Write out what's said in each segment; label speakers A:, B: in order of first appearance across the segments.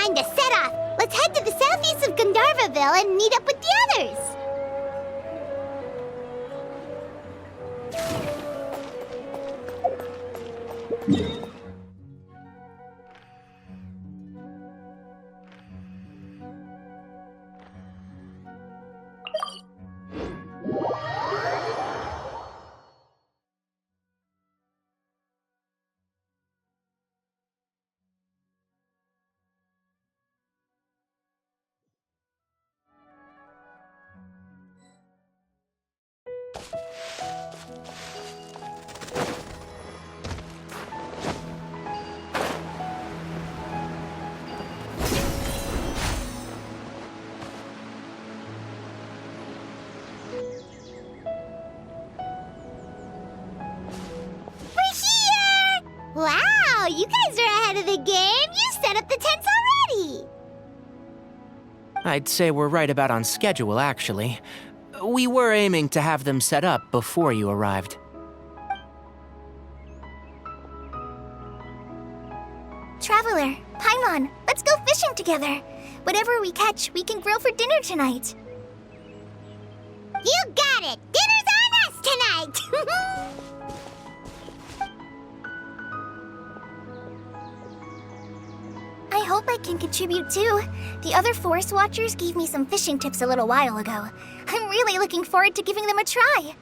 A: time to set off. Let's head to the southeast of Gandharvaville and meet up with the others. Wow, you guys are ahead of the game. You set up the tents already.
B: I'd say we're right about on schedule, actually. We were aiming to have them set up before you arrived.
A: Traveler, Paimon, let's go fishing together. Whatever we catch, we can grill for dinner tonight. You got it! Dinner's on us tonight! I hope I can contribute too. The other forest watchers gave me some fishing tips a little while ago. I'm really looking forward to giving them a try.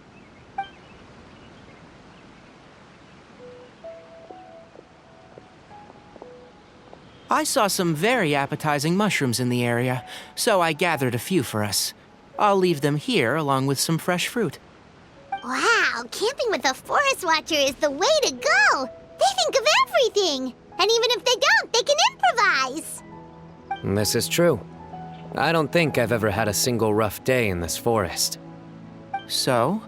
B: I saw some very appetizing mushrooms in the area, so I gathered a few for us. I'll leave them here along with some fresh fruit.
A: Wow, camping with a forest watcher is the way to go! They think of everything! And even if they don't, they can improvise!
C: This is true. I don't think I've ever had a single rough day in this forest.
B: So,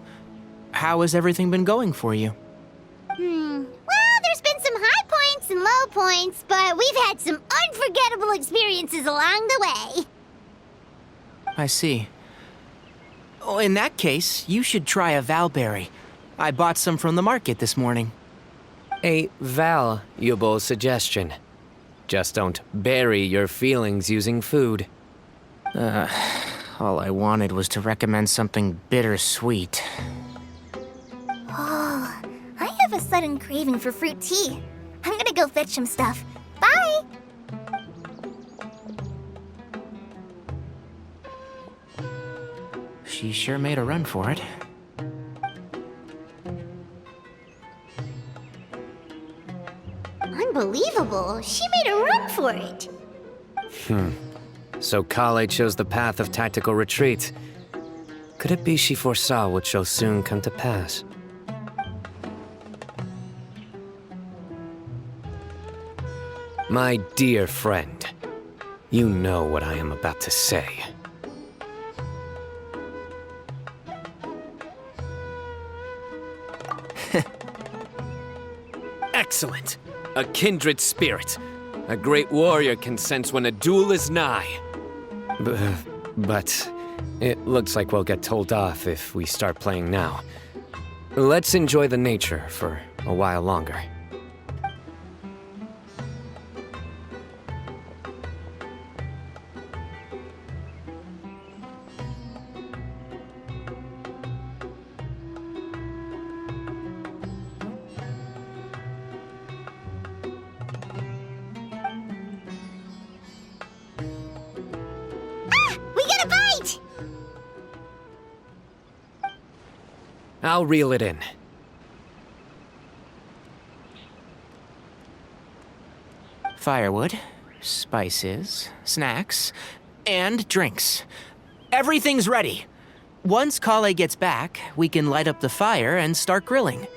B: how has everything been going for you?
A: Well, there's been some high points and low points, but we've had some unforgettable experiences along the way.
B: I see. Oh, in that case, you should try a valberry. I bought some from the market this morning.
C: A valuable suggestion. Just don't bury your feelings using food.
B: All I wanted was to recommend something bittersweet.
A: Oh, I have a sudden craving for fruit tea. I'm gonna go fetch some stuff. Bye!
B: She sure made a run for it.
A: Unbelievable! She made a run for it!
C: So Kale chose the path of tactical retreat. Could it be she foresaw what shall soon come to pass? My dear friend, you know what I am about to say. Excellent! A kindred spirit. A great warrior can sense when a duel is nigh. But it looks like we'll get told off if we start playing now. Let's enjoy the nature for a while longer.
A: We got a bite!
C: I'll reel it in.
B: Firewood, spices, snacks, and drinks. Everything's ready. Once Kale gets back, we can light up the fire and start grilling.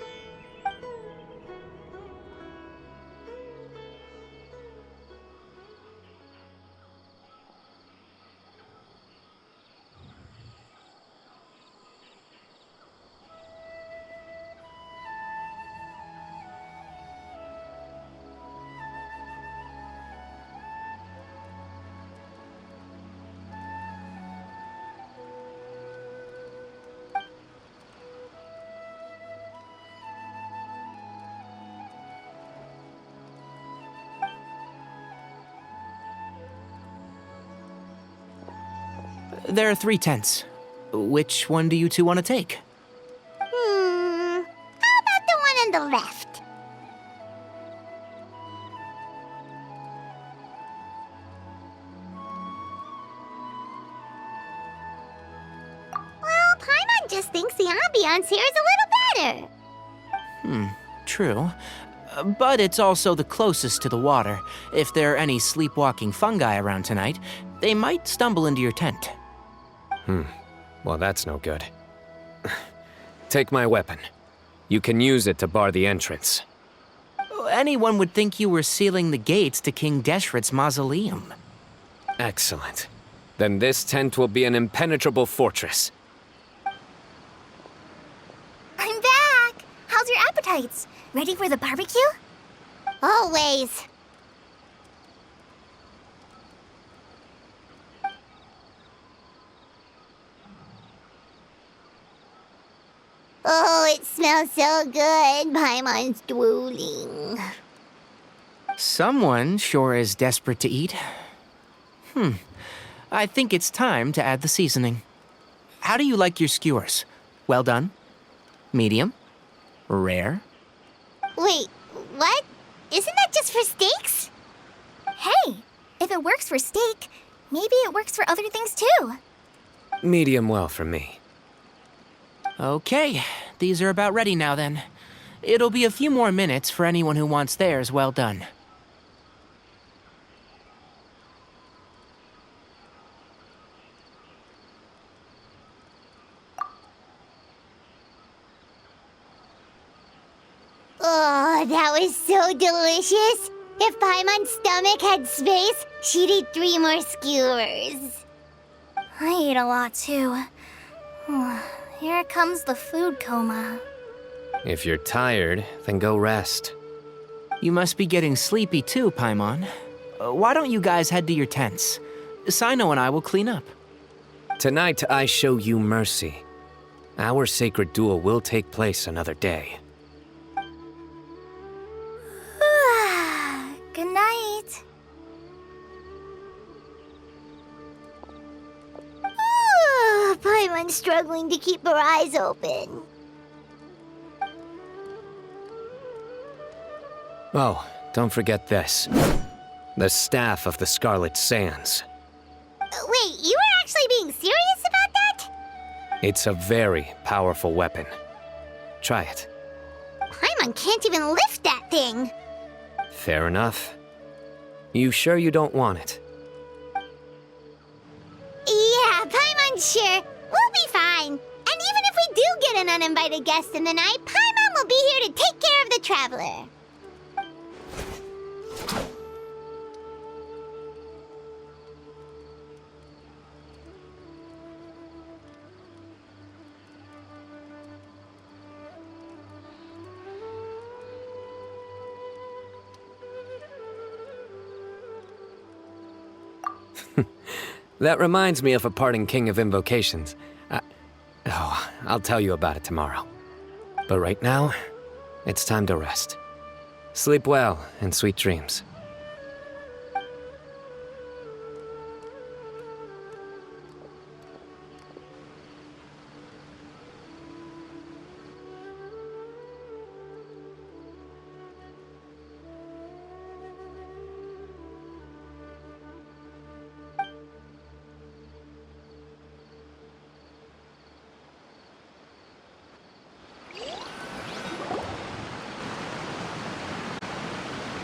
B: There are 3 tents. Which one do you two want to take?
A: How about the one on the left? Well, Paimon just thinks the ambiance here is a little better.
B: True. But it's also the closest to the water. If there are any sleepwalking fungi around tonight, they might stumble into your tent.
C: Well, that's no good. Take my weapon. You can use it to bar the entrance.
B: Anyone would think you were sealing the gates to King Deshret's mausoleum.
C: Excellent. Then this tent will be an impenetrable fortress.
D: I'm back! How's your appetites? Ready for the barbecue?
A: Always. Oh, it smells so good. Paimon's drooling.
B: Someone sure is desperate to eat. I think it's time to add the seasoning. How do you like your skewers? Well done? Medium? Rare?
A: Wait, what? Isn't that just for steaks?
D: Hey, if it works for steak, maybe it works for other things too.
C: Medium well for me.
B: Okay, these are about ready now then. It'll be a few more minutes for anyone who wants theirs well done.
A: Oh, that was so delicious. If Paimon's stomach had space, she'd eat 3 more skewers.
D: I ate a lot too. Here comes the food coma.
C: If you're tired, then go rest.
B: You must be getting sleepy too, Paimon. Why don't you guys head to your tents? Sino and I will clean up.
C: Tonight, I show you mercy. Our sacred duel will take place another day.
D: Good night.
A: Paimon's struggling to keep her eyes open.
C: Oh, don't forget this. The Staff of the Scarlet Sands.
A: Wait, you were actually being serious about that?
C: It's a very powerful weapon. Try it.
A: Paimon can't even lift that thing.
C: Fair enough. You sure you don't want it?
A: Yeah, Paimon's sure. We'll be fine. And even if we do get an uninvited guest in the night, Paimon will be here to take care of the traveler.
C: That reminds me of a parting king of invocations. I'll tell you about it tomorrow. But right now, it's time to rest. Sleep well and sweet dreams.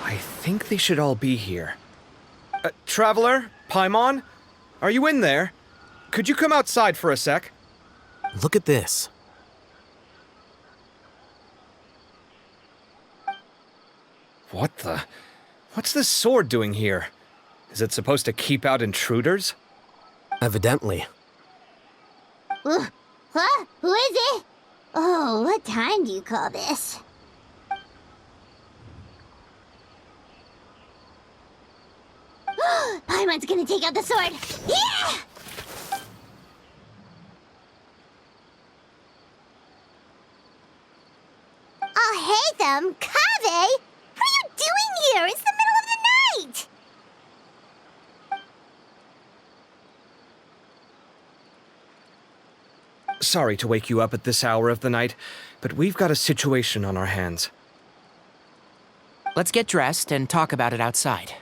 E: I think they should all be here. Traveler? Paimon? Are you in there? Could you come outside for a sec?
F: Look at this.
E: What the? What's this sword doing here? Is it supposed to keep out intruders?
F: Evidently.
A: Huh? Who is it? Oh, what time do you call this? Paimon's gonna take out the sword. Yeah! Oh, hey them, Kave! What are you doing here? It's the middle of the night!
E: Sorry to wake you up at this hour of the night, but we've got a situation on our hands.
B: Let's get dressed and talk about it outside.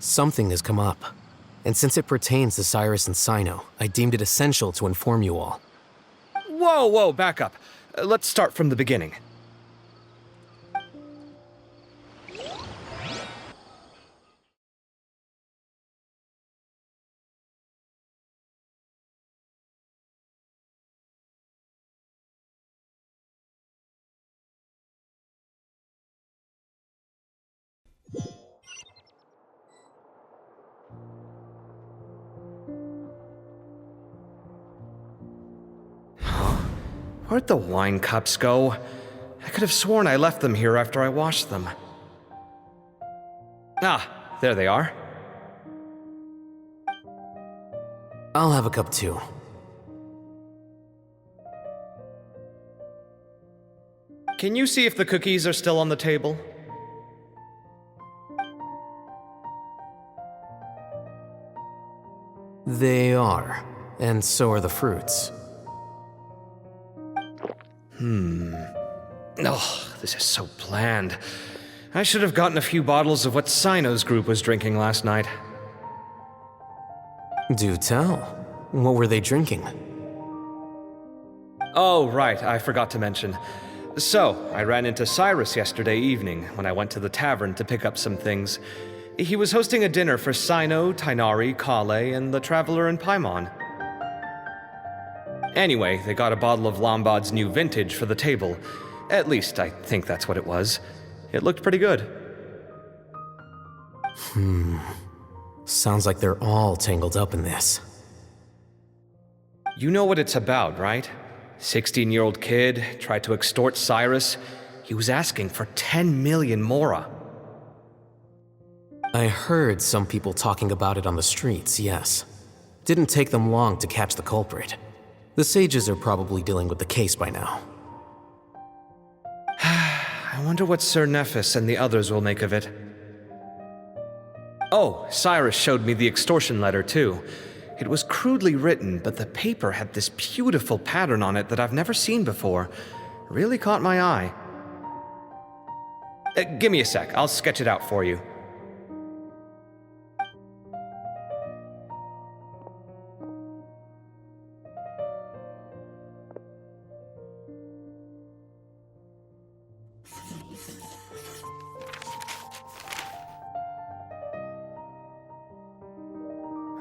F: Something has come up. And since it pertains to Cyrus and Sino, I deemed it essential to inform you all.
E: Whoa, back up. Let's start from the beginning. Where'd the wine cups go? I could have sworn I left them here after I washed them. Ah, there they are.
F: I'll have a cup too.
E: Can you see if the cookies are still on the table?
F: They are. And so are the fruits.
E: Oh, this is so bland. I should have gotten a few bottles of what Sino's group was drinking last night.
F: Do tell. What were they drinking?
E: Oh, right, I forgot to mention. So, I ran into Cyrus yesterday evening when I went to the tavern to pick up some things. He was hosting a dinner for Sino, Tighnari, Kale, and the Traveler and Paimon. Anyway, they got a bottle of Lombard's new vintage for the table. At least, I think that's what it was. It looked pretty good.
F: Sounds like they're all tangled up in this.
E: You know what it's about, right? 16-year-old kid tried to extort Cyrus. He was asking for 10 million mora.
F: I heard some people talking about it on the streets, yes. Didn't take them long to catch the culprit. The sages are probably dealing with the case by now.
E: I wonder what Sir Nephis and the others will make of it. Oh, Cyrus showed me the extortion letter, too. It was crudely written, but the paper had this beautiful pattern on it that I've never seen before. Really caught my eye. Give me a sec, I'll sketch it out for you.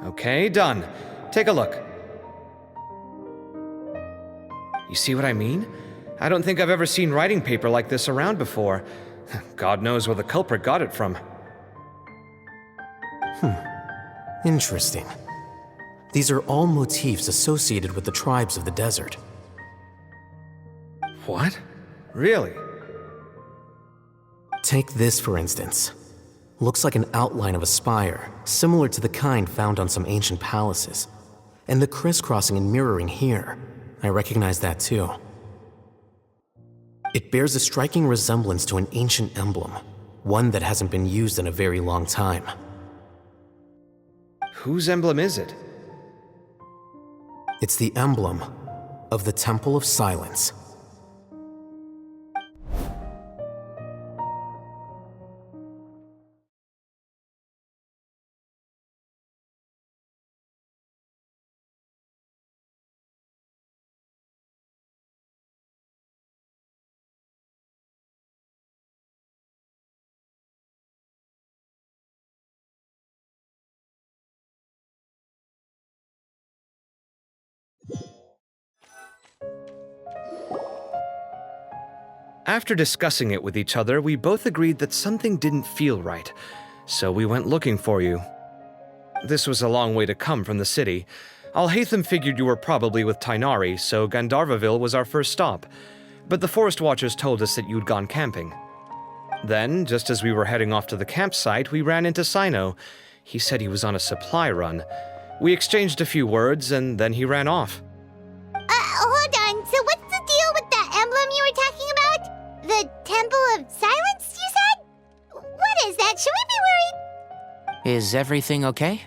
E: Okay, done. Take a look. You see what I mean? I don't think I've ever seen writing paper like this around before. God knows where the culprit got it from.
F: Interesting. These are all motifs associated with the tribes of the desert.
E: What? Really?
F: Take this, for instance. Looks like an outline of a spire, similar to the kind found on some ancient palaces. And the crisscrossing and mirroring here, I recognize that too. It bears a striking resemblance to an ancient emblem, one that hasn't been used in a very long time.
E: Whose emblem is it?
F: It's the emblem of the Temple of Silence.
E: After discussing it with each other, we both agreed that something didn't feel right, so we went looking for you. This was a long way to come from the city. Alhaitham figured you were probably with Tighnari, so Gandharvaville was our first stop, but the Forest Watchers told us that you'd gone camping. Then, just as we were heading off to the campsite, we ran into Sino. He said he was on a supply run. We exchanged a few words, and then he ran off.
A: Hold on. So what's the deal with that emblem you were talking about? The Temple of Silence, you said? it is that. Should we be worried?
B: Is everything okay?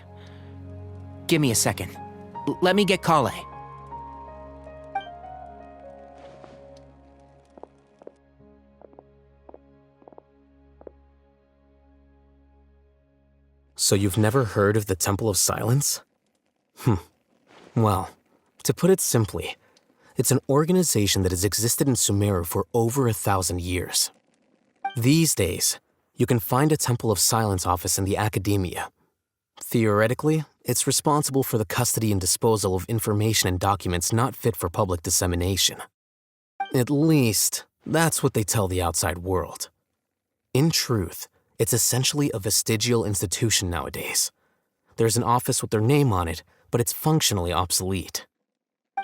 B: Give me a second. Let me get Kale.
F: So you've never heard of the Temple of Silence? Well, to put it simply, it's an organization that has existed in Sumeru for over 1,000 years. These days, you can find a Temple of Silence office in the academia. Theoretically, it's responsible for the custody and disposal of information and documents not fit for public dissemination. At least, that's what they tell the outside world. In truth, it's essentially a vestigial institution nowadays. There's an office with their name on it, but it's functionally obsolete.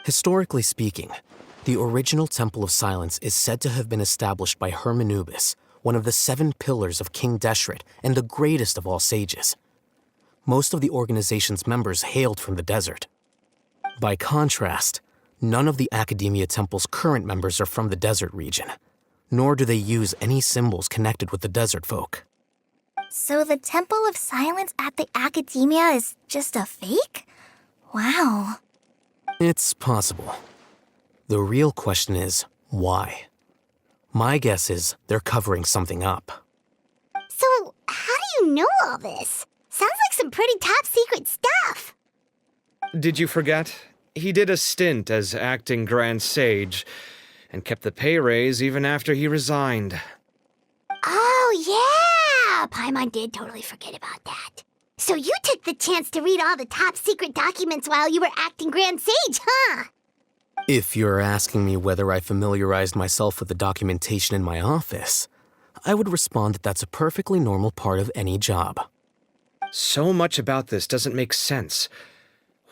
F: Historically speaking, the original Temple of Silence is said to have been established by Hermanubis, one of the 7 pillars of King Deshret and the greatest of all sages. Most of the organization's members hailed from the desert. By contrast, none of the Academia Temple's current members are from the desert region, nor do they use any symbols connected with the desert folk.
D: So the Temple of Silence at the Academia is just a fake? Wow.
F: It's possible. The real question is, why? My guess is they're covering something up.
A: So, how do you know all this? Sounds like some pretty top-secret stuff.
E: Did you forget? He did a stint as acting Grand Sage, and kept the pay raise even after he resigned.
A: Oh, yeah! Paimon did totally forget about that. So you took the chance to read all the top-secret documents while you were acting Grand Sage, huh?
F: If you're asking me whether I familiarized myself with the documentation in my office, I would respond that that's a perfectly normal part of any job.
E: So much about this doesn't make sense.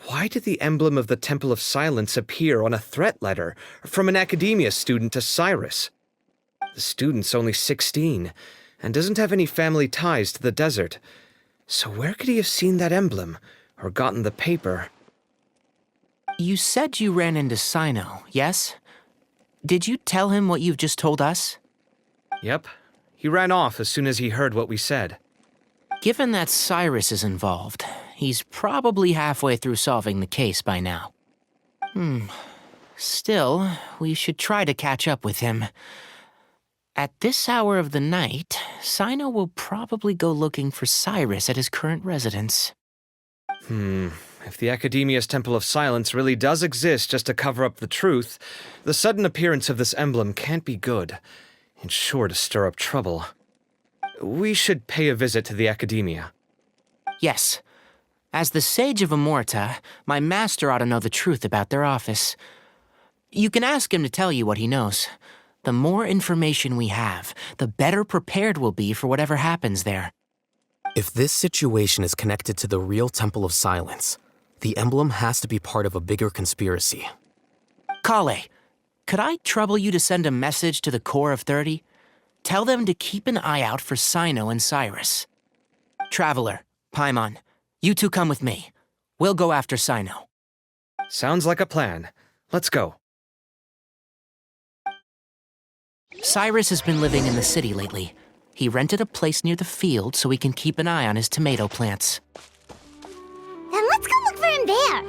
E: Why did the emblem of the Temple of Silence appear on a threat letter from an academia student to Cyrus? The student's only 16 and doesn't have any family ties to the desert. So where could he have seen that emblem or gotten the paper?
B: You said you ran into Sino, yes? Did you tell him what you've just told us?
E: Yep. He ran off as soon as he heard what we said.
B: Given that Cyrus is involved, he's probably halfway through solving the case by now. Still, we should try to catch up with him. At this hour of the night, Sino will probably go looking for Cyrus at his current residence.
E: If the Academia's Temple of Silence really does exist just to cover up the truth, the sudden appearance of this emblem can't be good. It's sure to stir up trouble. We should pay a visit to the Academia.
B: Yes. As the Sage of Amorta, my master ought to know the truth about their office. You can ask him to tell you what he knows. The more information we have, the better prepared we'll be for whatever happens there.
F: If this situation is connected to the real Temple of Silence, the emblem has to be part of a bigger conspiracy.
B: Kale, could I trouble you to send a message to the Core of 30? Tell them to keep an eye out for Sino and Cyrus. Traveler, Paimon, you two come with me. We'll go after Sino.
E: Sounds like a plan. Let's go.
B: Cyrus has been living in the city lately. He rented a place near the field so he can keep an eye on his tomato plants.
A: Then let's go look for him there.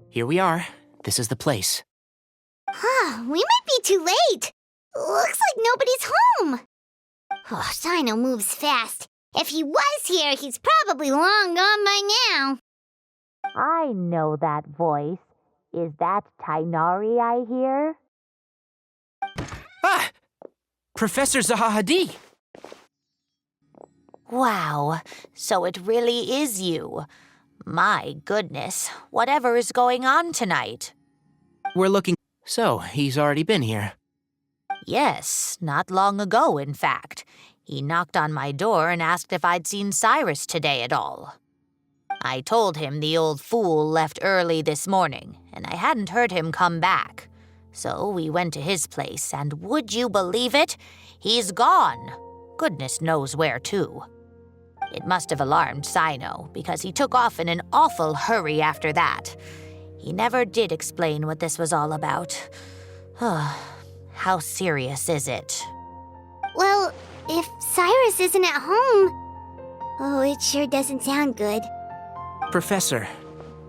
B: Here we are. This is the place.
A: We might be too late. Looks like nobody's home. Oh, Sino moves fast. If he was here, he's probably long gone by now.
G: I know that voice. Is that Tainari I hear?
B: Ah! Professor Zahahadi!
G: Wow, so it really is you. My goodness, whatever is going on tonight?
B: We're looking... So, he's already been here.
G: Yes, not long ago, in fact. He knocked on my door and asked if I'd seen Cyrus today at all. I told him the old fool left early this morning, and I hadn't heard him come back. So we went to his place, and would you believe it? He's gone. Goodness knows where to. It must have alarmed Sino, because he took off in an awful hurry after that. He never did explain what this was all about. How serious is it?
A: Well, if Cyrus isn't at home... Oh, it sure doesn't sound good.
B: Professor,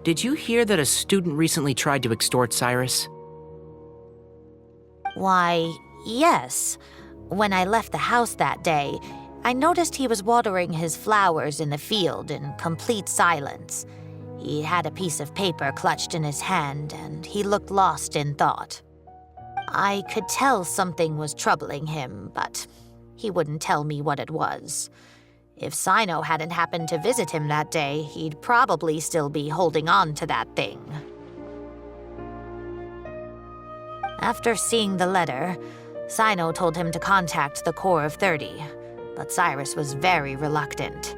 B: did you hear that a student recently tried to extort Cyrus?
G: Why, yes. When I left the house that day, I noticed he was watering his flowers in the field in complete silence. He had a piece of paper clutched in his hand, and he looked lost in thought. I could tell something was troubling him, but he wouldn't tell me what it was. If Sino hadn't happened to visit him that day, he'd probably still be holding on to that thing. After seeing the letter, Sino told him to contact the Corps of 30, but Cyrus was very reluctant.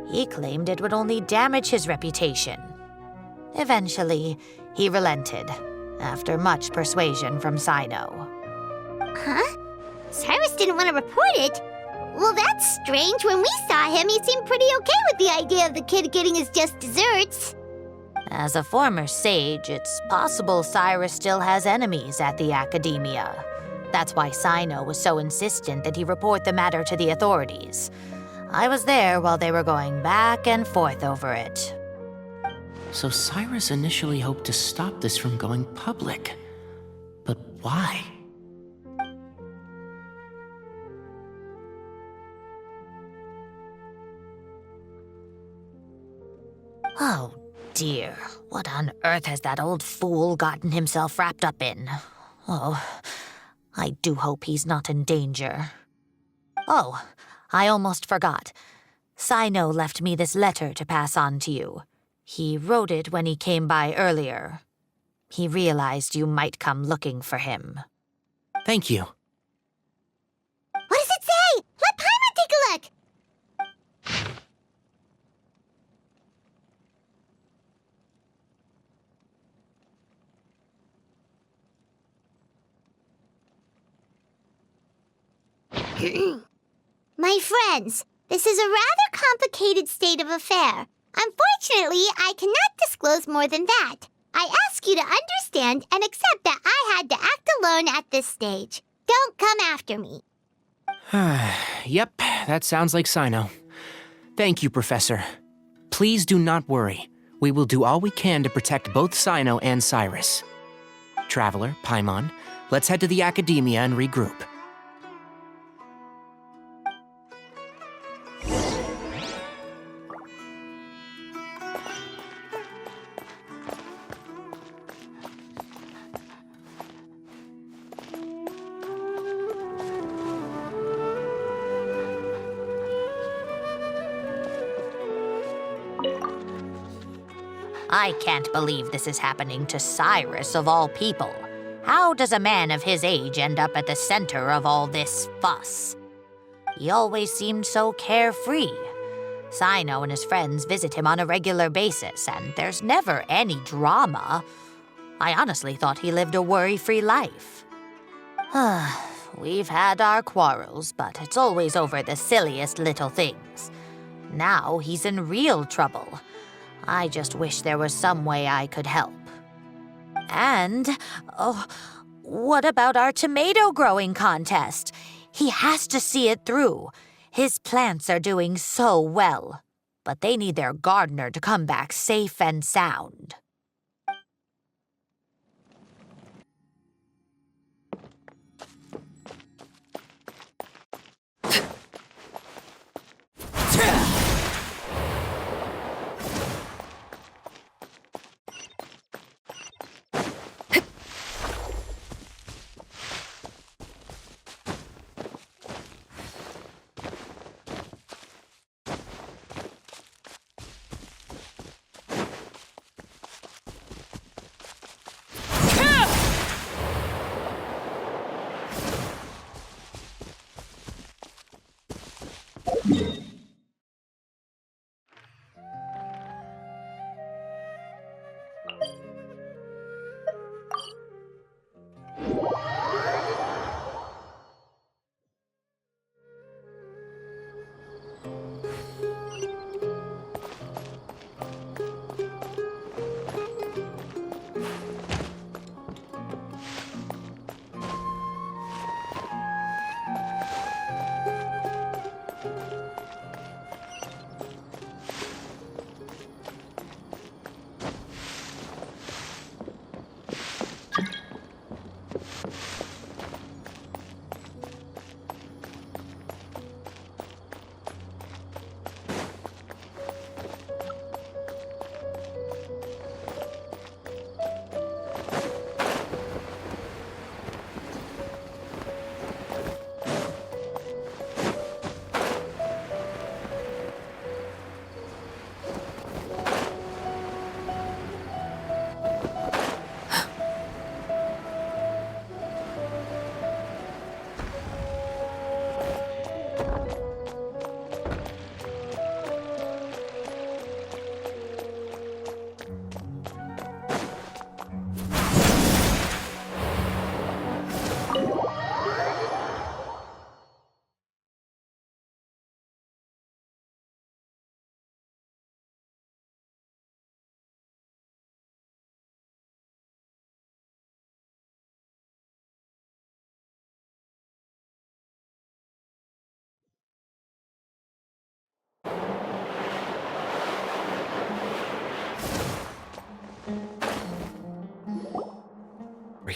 G: He claimed it would only damage his reputation. Eventually, he relented, after much persuasion from Sino.
A: Huh? Cyrus didn't want to report it? Well, that's strange. When we saw him, he seemed pretty okay with the idea of the kid getting his just desserts.
G: As a former sage, it's possible Cyrus still has enemies at the academia. That's why Sino was so insistent that he report the matter to the authorities. I was there while they were going back and forth over it.
B: So Cyrus initially hoped to stop this from going public. But why?
G: Oh dear, what on earth has that old fool gotten himself wrapped up in? Oh, I do hope he's not in danger. Oh, I almost forgot. Sino left me this letter to pass on to you. He wrote it when he came by earlier. He realized you might come looking for him.
B: Thank you.
A: What does it say? Let Paimon take a look! My friends, this is a rather complicated state of affair. Unfortunately, I cannot disclose more than that. I ask you to understand and accept that I had to act alone at this stage. Don't come after me.
B: Yep, that sounds like Sino. Thank you, Professor. Please do not worry. We will do all we can to protect both Sino and Cyrus. Traveler, Paimon, let's head to the academia and regroup.
G: I can't believe this is happening to Cyrus of all people. How does a man of his age end up at the center of all this fuss? He always seemed so carefree. Sino and his friends visit him on a regular basis, and there's never any drama. I honestly thought he lived a worry-free life. We've had our quarrels, but it's always over the silliest little things. Now he's in real trouble. I just wish there was some way I could help. And, what about our tomato growing contest? He has to see it through. His plants are doing so well, but they need their gardener to come back safe and sound.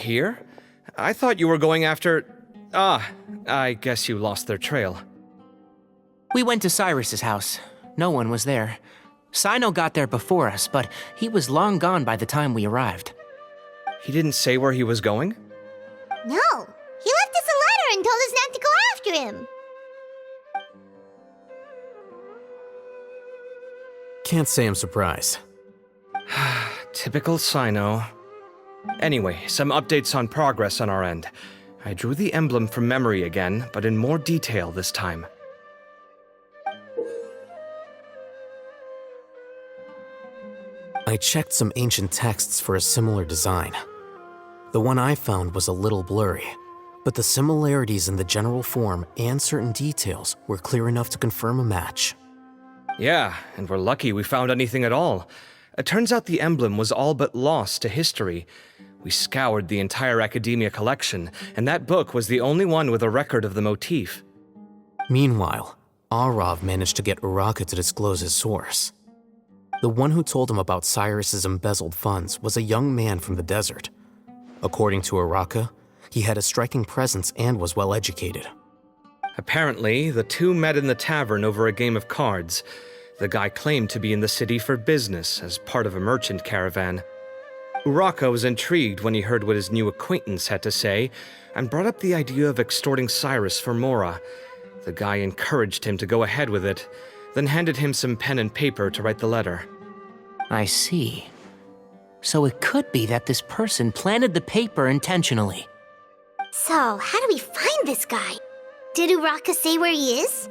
E: Here? I thought you were going after... Ah, I guess you lost their trail.
B: We went to Cyrus's house. No one was there. Sino got there before us, but he was long gone by the time we arrived.
E: He didn't say where he was going?
A: No, he left us a letter and told us not to go after him.
F: Can't say I'm surprised.
E: Typical Sino. Anyway, some updates on progress on our end. I drew the emblem from memory again, but in more detail this time.
F: I checked some ancient texts for a similar design. The one I found was a little blurry, but the similarities in the general form and certain details were clear enough to confirm a match.
E: Yeah, and we're lucky we found anything at all. It turns out the emblem was all but lost to history. We scoured the entire Academia collection, and that book was the only one with a record of the motif.
F: Meanwhile, Arav managed to get Uraka to disclose his source. The one who told him about Cyrus's embezzled funds was a young man from the desert. According to Uraka, he had a striking presence and was well educated.
E: Apparently, the two met in the tavern over a game of cards. The guy claimed to be in the city for business as part of a merchant caravan. Uraka was intrigued when he heard what his new acquaintance had to say and brought up the idea of extorting Cyrus for Mora. The guy encouraged him to go ahead with it, then handed him some pen and paper to write the letter.
B: I see. So it could be that this person planted the paper intentionally.
A: So, how do we find this guy? Did Uraka say where he is?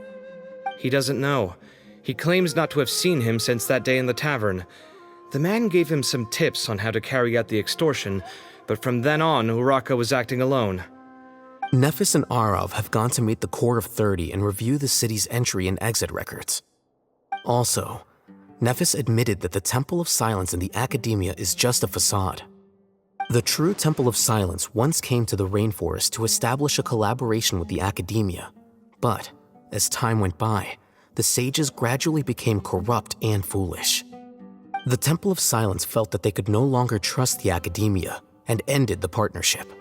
E: He doesn't know. He claims not to have seen him since that day in the tavern. The man gave him some tips on how to carry out the extortion, but from then on, Uraka was acting alone.
F: Nephis and Arav have gone to meet the Core of 30 and review the city's entry and exit records. Also, Nephis admitted that the Temple of Silence in the Academia is just a facade. The true Temple of Silence once came to the rainforest to establish a collaboration with the Academia, but as time went by, the sages gradually became corrupt and foolish. The Temple of Silence felt that they could no longer trust the Academia and ended the partnership.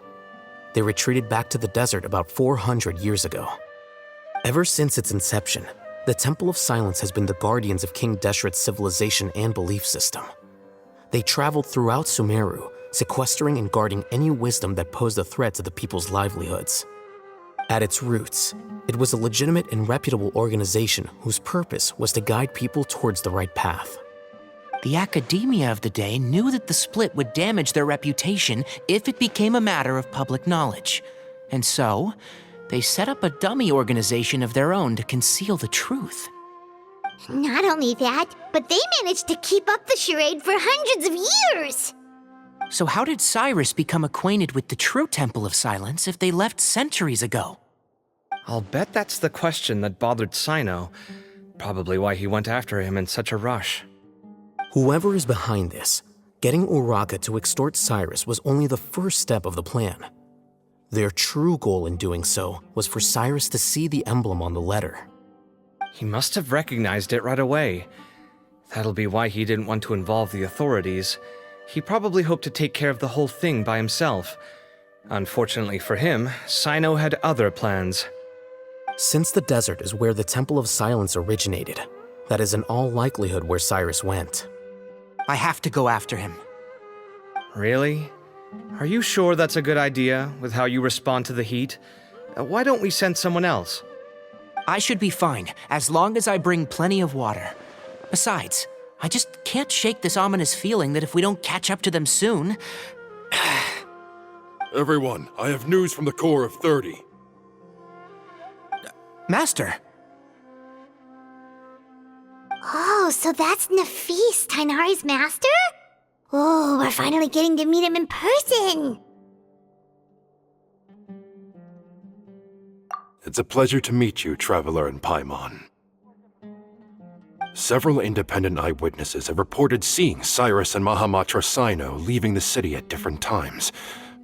F: They retreated back to the desert about 400 years ago. Ever since its inception, the Temple of Silence has been the guardians of King Deshret's civilization and belief system. They traveled throughout Sumeru, sequestering and guarding any wisdom that posed a threat to the people's livelihoods. At its roots, it was a legitimate and reputable organization whose purpose was to guide people towards the right path.
B: The Academia of the day knew that the split would damage their reputation if it became a matter of public knowledge. And so, they set up a dummy organization of their own to conceal the truth.
A: Not only that, but they managed to keep up the charade for hundreds of years!
B: So how did Cyrus become acquainted with the true Temple of Silence if they left centuries ago?
E: I'll bet that's the question that bothered Sino. Probably why he went after him in such a rush.
F: Whoever is behind this, getting Uraka to extort Cyrus was only the first step of the plan. Their true goal in doing so was for Cyrus to see the emblem on the letter.
E: He must have recognized it right away. That'll be why he didn't want to involve the authorities. He probably hoped to take care of the whole thing by himself. Unfortunately for him, Sino had other plans.
F: Since the desert is where the Temple of Silence originated, that is in all likelihood where Cyrus went.
B: I have to go after him.
E: Really? Are you sure that's a good idea, with how you respond to the heat? Why don't we send someone else?
B: I should be fine, as long as I bring plenty of water. Besides, I just can't shake this ominous feeling that if we don't catch up to them soon...
H: Everyone, I have news from the Core of 30.
B: Master!
A: Oh, so that's Nafis, Tainari's master? Oh, we're finally getting to meet him in person!
H: It's a pleasure to meet you, Traveler in Paimon. Several independent eyewitnesses have reported seeing Cyrus and Mahamatra Sino leaving the city at different times.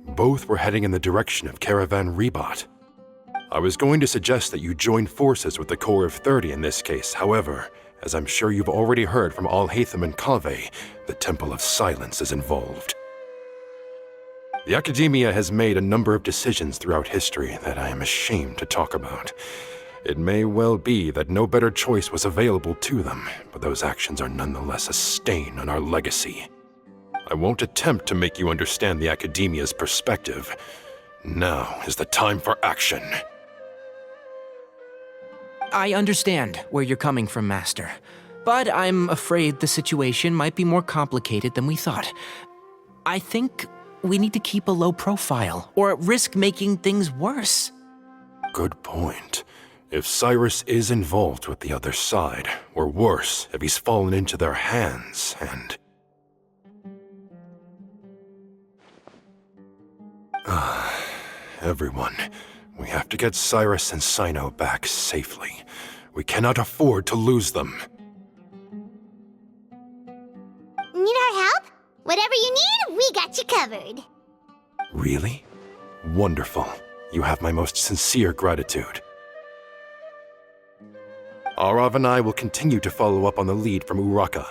H: Both were heading in the direction of Caravan Rebat. I was going to suggest that you join forces with the Core of 30 in this case. However, as I'm sure you've already heard from Al-Haytham and Kaveh, the Temple of Silence is involved. The Academia has made a number of decisions throughout history that I am ashamed to talk about. It may well be that no better choice was available to them, but those actions are nonetheless a stain on our legacy. I won't attempt to make you understand the Academia's perspective. Now is the time for action.
B: I understand where you're coming from, Master. But I'm afraid the situation might be more complicated than we thought. I think we need to keep a low profile, or risk making things worse.
H: Good point. If Cyrus is involved with the other side, or worse, if he's fallen into their hands, and... Everyone, we have to get Cyrus and Cyno back safely. We cannot afford to lose them.
A: Need our help? Whatever you need, we got you covered.
H: Really? Wonderful. You have my most sincere gratitude. Arav and I will continue to follow up on the lead from Uraka.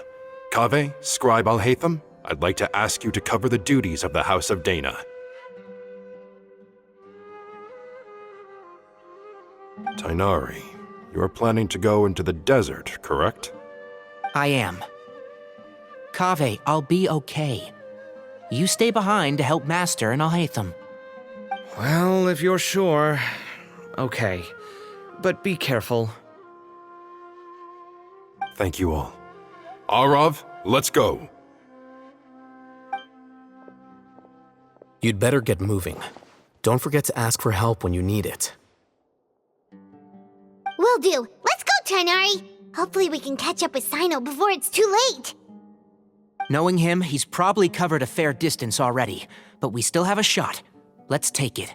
H: Kaveh, Scribe Alhaitham, I'd like to ask you to cover the duties of the House of Dana. Tainari, you are planning to go into the desert, correct?
B: I am. Kaveh, I'll be okay. You stay behind to help Master and Alhaitham.
E: Well, if you're sure. Okay. But be careful.
H: Thank you all. Arav, let's go.
F: You'd better get moving. Don't forget to ask for help when you need it.
A: Will do. Let's go, Tainari. Hopefully we can catch up with Cyno before it's too late.
B: Knowing him, he's probably covered a fair distance already, but we still have a shot. Let's take it.